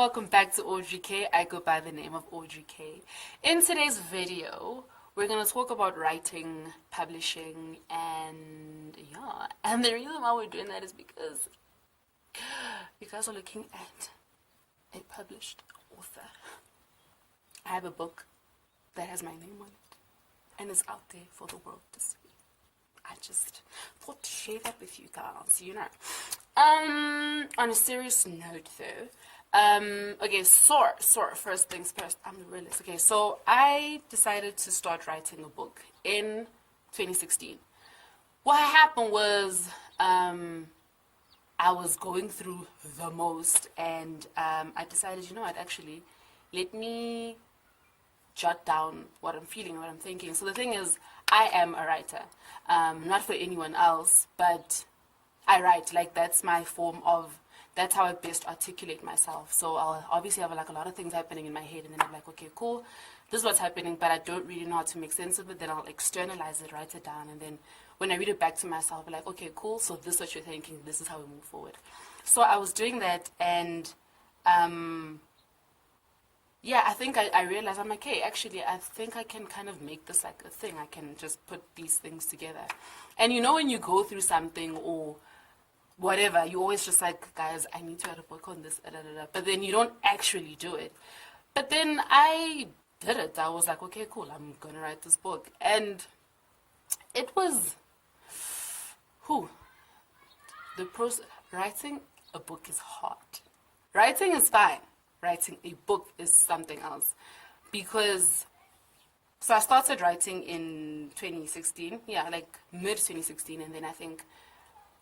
welcome back to Audrey K. I go by the name of Audrey K. In today's video, we're going to talk about writing, publishing, and yeah. And the reason why we're doing that is because you guys are looking at a published author. I have a book that has my name on it and is out there for the world to see. I just thought to share that with you guys, you know. On a serious note though, okay, first things first, I'm the realist. Okay, so I decided to start writing a book in 2016. What happened was, I was going through the most, and I decided, you know what, actually, let me jot down what I'm feeling, what I'm thinking. So the thing is, I am a writer, not for anyone else, but I write. Like, that's my form of, that's how I best articulate myself. So I'll obviously have like a lot of things happening in my head, and then I'm like, okay, cool, this is what's happening, but I don't really know how to make sense of it. Then I'll externalize it, write it down, and then when I read it back to myself, I'm like, okay, cool, so this is what you're thinking, this is how we move forward. So I was doing that, and yeah, I think I realized, I'm like, hey, actually, I think I can kind of make this like a thing. I can just put these things together. And you know, when you go through something or whatever, you always just like, guys, I need to write a book on this, but then you don't actually do it. But then I did it. I was like, okay, cool, I'm going to write this book. And it was, the process, writing a book is hard. Writing is fine. Writing a book is something else, because so I started writing in 2016, yeah, like mid 2016, and then I think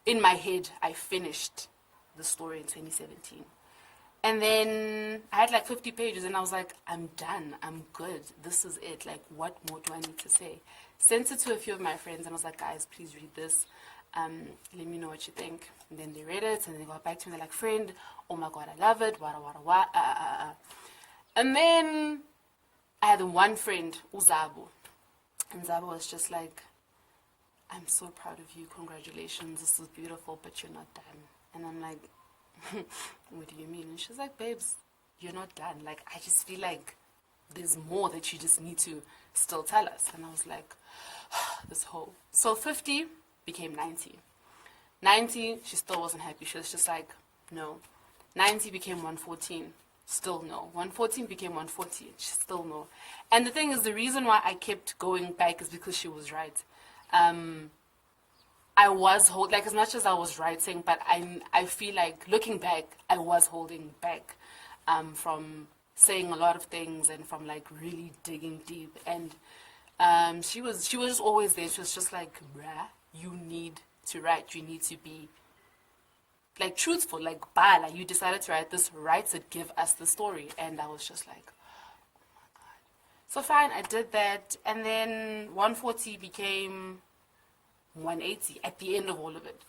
in my head I finished the story in 2017, and then I had like 50 pages, and I was like, I'm done, I'm good, this is it, like what more do I need to say? Sent it to a few of my friends, and I was like, guys, please read this. Let me know what you think. And then they read it, and they got back to me, they're like, friend, oh my god, I love it, And then I had one friend, Uzabu, and Zabu was just like, I'm so proud of you, congratulations, this is beautiful, but you're not done. And I'm like, what do you mean? And she's like, babes, you're not done, like, I just feel like there's more that you just need to still tell us. And I was like, this whole, so 50 became 90. 90, she still wasn't happy. She was just like, no. 90 became 114, still no. 114 became 140, still no. And the thing is, the reason why I kept going back is because she was right. I was like, as much as I was writing, but I feel like, looking back, I was holding back from saying a lot of things, and from like really digging deep. And she was just always there. She was just like, bruh, you need to write, you need to be like truthful, like bala, you decided to write this, write it, give us the story. And I was just like, oh my god. So fine, I did that, and then 140 became 180 at the end of all of it.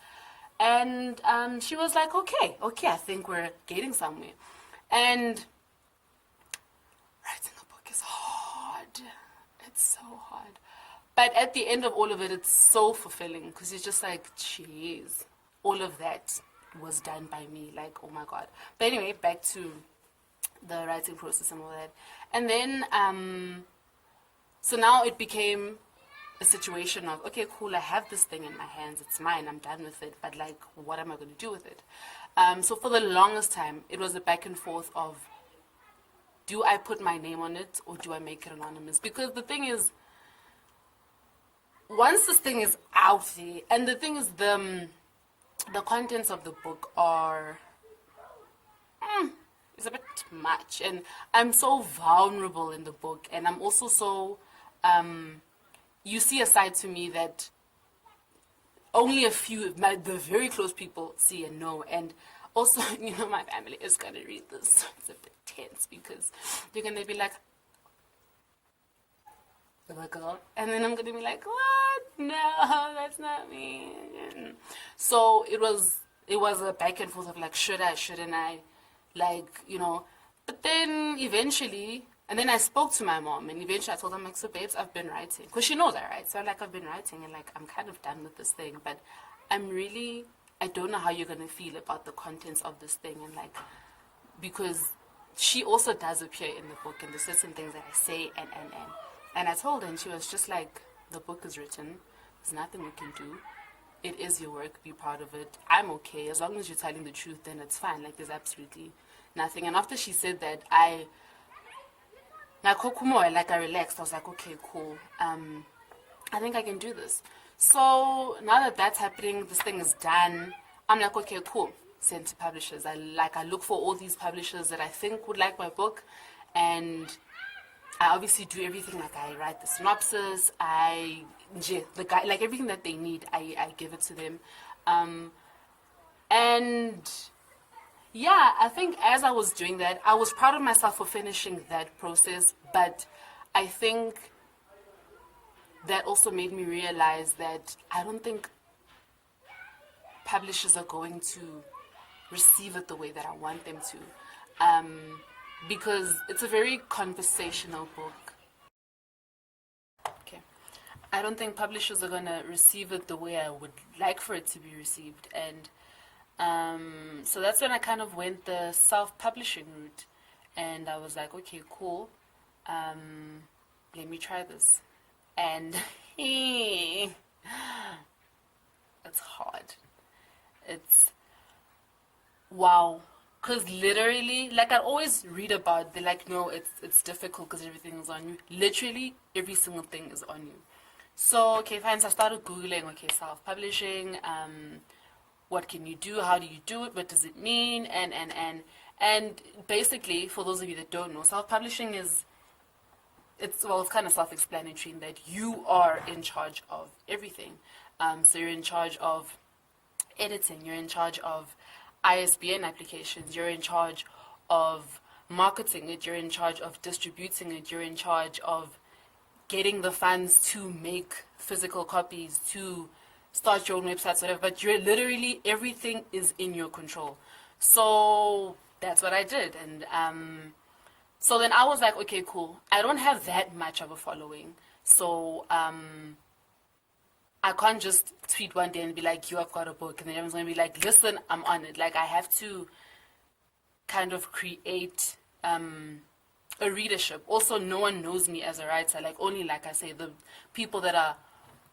And she was like, okay, I think we're getting somewhere. And writing a book is hard, it's so hard. But at the end of all of it, it's so fulfilling, because it's just like, jeez, all of that was done by me. Like, oh my god. But anyway, back to the writing process and all that. And then, so now it became a situation of, okay, cool, I have this thing in my hands, it's mine, I'm done with it, but like, what am I going to do with it? So for the longest time, it was a back and forth of, do I put my name on it, or do I make it anonymous? Because the thing is, once this thing is out there, and the thing is, the contents of the book are, it's a bit much, and I'm so vulnerable in the book, and I'm also so, you see a side to me that only a few, the very close people see and know. And also, you know, my family is going to read this. It's a bit tense, because they're going to be like, the girl, and then I'm going to be like, what? No, that's not me. So it was a back and forth of like, should I, shouldn't I, like, you know. But then eventually, and then I spoke to my mom, and eventually I told her, I'm like, so babes, I've been writing, because she knows I write. So like, I've been writing, and like, I'm kind of done with this thing, but I don't know how you're going to feel about the contents of this thing. And like, because she also does appear in the book, and there's certain things that I say, and I told her, and she was just like, the book is written, there's nothing we can do. It is your work, be proud of it. I'm okay. As long as you're telling the truth, then it's fine. Like, there's absolutely nothing. And after she said that, I relaxed. I was like, okay, cool. I think I can do this. So now that that's happening, this thing is done. I'm like, okay, cool. Send to publishers. I look for all these publishers that I think would like my book, and I obviously do everything. Like, I write the synopsis, the guy, like everything that they need, I give it to them. And yeah, I think as I was doing that, I was proud of myself for finishing that process, but I think that also made me realize that I don't think publishers are going to receive it the way that I want them to. Because it's a very conversational book. Okay. I don't think publishers are going to receive it the way I would like for it to be received. And so that's when I kind of went the self-publishing route. And I was like, okay, cool. Let me try this. And it's hard. It's wow. Because literally, like, I always read about, they're like, no, it's difficult because everything is on you. Literally, every single thing is on you. So, okay, fine. So I started Googling, okay, self-publishing. What can you do? How do you do it? What does it mean? And basically, for those of you that don't know, self-publishing is, it's kind of self-explanatory in that you are in charge of everything. So you're in charge of editing, you're in charge of ISBN applications, you're in charge of marketing it, you're in charge of distributing it, you're in charge of getting the funds to make physical copies, to start your own websites, whatever. But you're literally, everything is in your control. So that's what I did. And so then I was like, okay, cool. I don't have that much of a following. So I can't just tweet one day and be like, you have got a book. And then everyone's going to be like, listen, I'm on it. Like, I have to kind of create a readership. Also, no one knows me as a writer. Like, only, like I say, the people that are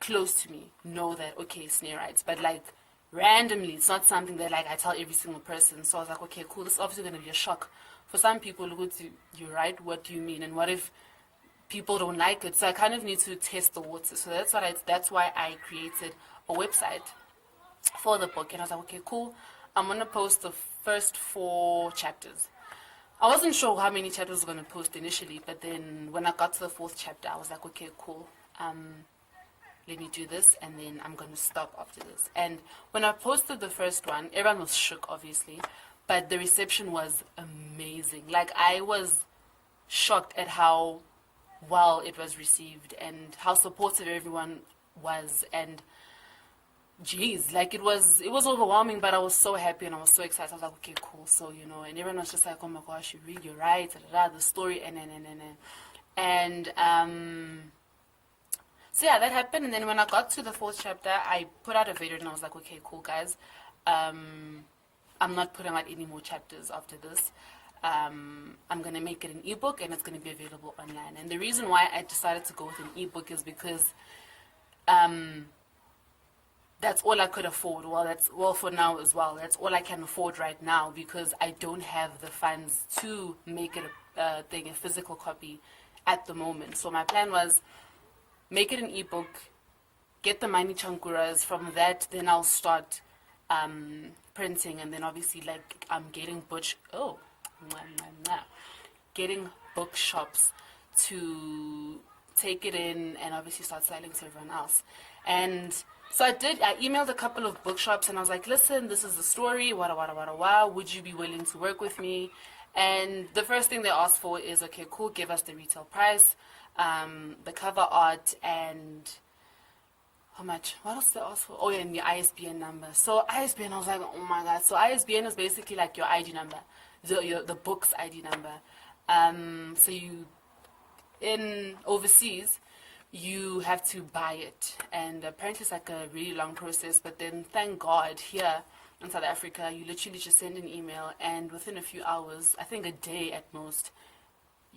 close to me know that, okay, Snare writes. But, like, randomly, it's not something that, like, I tell every single person. So I was like, okay, cool. This is obviously going to be a shock. For some people, look, you write, what do you mean? And what if people don't like it? So I kind of need to test the water. So that's why I created a website for the book. And I was like, okay, cool. I'm going to post the first 4 chapters. I wasn't sure how many chapters I was going to post initially, but then when I got to the 4th chapter, I was like, okay, cool. Let me do this, and then I'm going to stop after this. And when I posted the first one, everyone was shook, obviously, but the reception was amazing. Like, I was shocked at how well it was received and how supportive everyone was. And geez, like, it was overwhelming, but I was so happy and I was so excited. I was like, okay, cool. So, and everyone was just like, oh my gosh, you're right, the story, and so yeah, that happened. And then when I got to the 4th chapter, I put out a video and I was like, okay, cool, guys. I'm not putting out any more chapters after this. I'm going to make it an ebook, and it's going to be available online. And the reason why I decided to go with an ebook is because that's all I could afford. Well, for now as well. That's all I can afford right now, because I don't have the funds to make it a physical copy at the moment. So my plan was make it an ebook, get the money chankuras. From that, then I'll start printing, and then obviously, like, I'm getting getting bookshops to take it in and obviously start selling to everyone else. And so I emailed a couple of bookshops and I was like, listen, this is the story, would you be willing to work with me? And the first thing they asked for is, okay, cool, give us the retail price, the cover art, and how much? What else did they ask for? Oh, yeah, and your ISBN number. So ISBN, I was like, oh my god. So ISBN is basically like your ID number, the book's ID number. So you, in overseas, you have to buy it, and apparently it's like a really long process. But then, thank God, here in South Africa, you literally just send an email, and within a few hours, I think a day at most,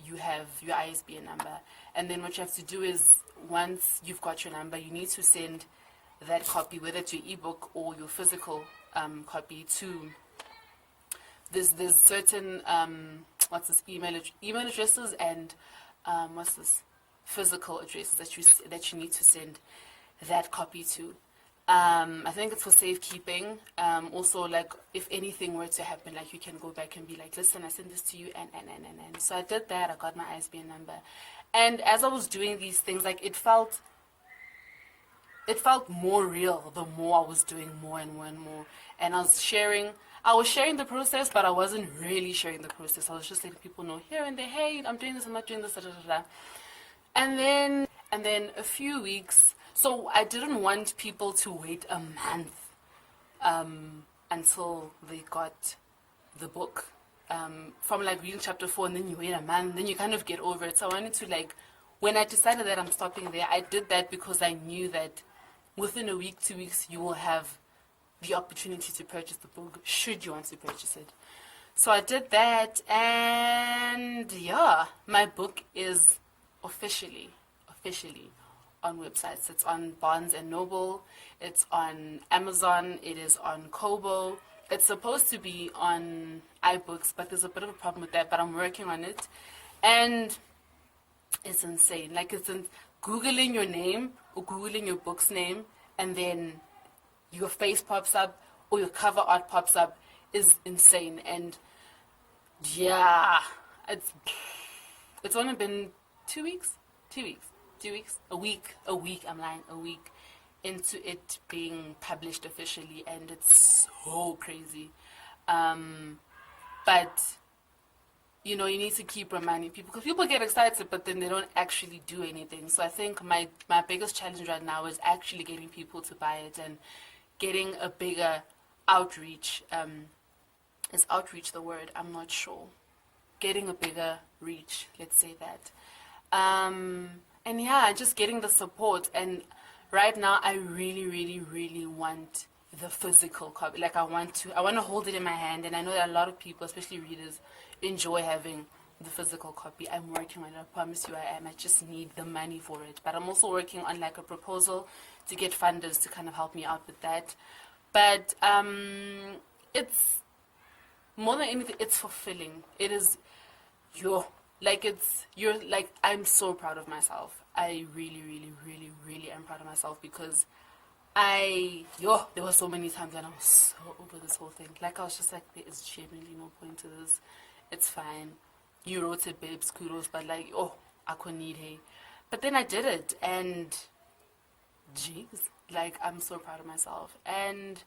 you have your ISBN number. And then what you have to do is, once you've got your number, you need to send that copy, whether it's your ebook or your physical copy, to there's certain what's this email addresses, and what's this physical addresses that you need to send that copy to. I think it's for safekeeping. Also, like, if anything were to happen, like, you can go back and be like, listen, I sent this to you, and. So I did that. I got my ISBN number. And as I was doing these things, like, it felt more real the more I was doing more and more and more. And I was sharing the process, but I wasn't really sharing the process. I was just letting people know here and there, hey, I'm doing this, I'm not doing this, da, da, da, da. And then a few weeks. So I didn't want people to wait a month until they got the book. From like reading chapter 4, and then you wait a month, then you kind of get over it. So I wanted to, like, when I decided that I'm stopping there, I did that because I knew that within a week, 2 weeks, you will have the opportunity to purchase the book, should you want to purchase it. So I did that, and yeah, my book is officially on websites. It's on Barnes and Noble, it's on Amazon, it is on Kobo. It's supposed to be on iBooks, but there's a bit of a problem with that, but I'm working on it. And it's insane. Like, it's Googling your name or Googling your book's name, and then your face pops up or your cover art pops up is insane. And yeah, it's only been 2 weeks, a week, I'm lying, a week into it being published officially, and it's so crazy. But you know, you need to keep reminding people, because people get excited, but then they don't actually do anything. So I think my biggest challenge right now is actually getting people to buy it and getting a bigger outreach. Is outreach the word? I'm not sure. Getting a bigger reach, let's say that. And yeah, just getting the support. And right now, I really, really, really want the physical copy. Like, I want to hold it in my hand, and I know that a lot of people, especially readers, enjoy having the physical copy. I'm working on it. I promise you I am. I just need the money for it. But I'm also working on, like, a proposal to get funders to kind of help me out with that. But it's more than anything, it's fulfilling. It is I'm so proud of myself. I really, really, really, really am proud of myself, because there were so many times when I was so over this whole thing. Like, I was just like, there is genuinely no point to this. It's fine. You wrote it, babes, kudos, but like, I couldn't need hey. But then I did it, and jeez, like, I'm so proud of myself. And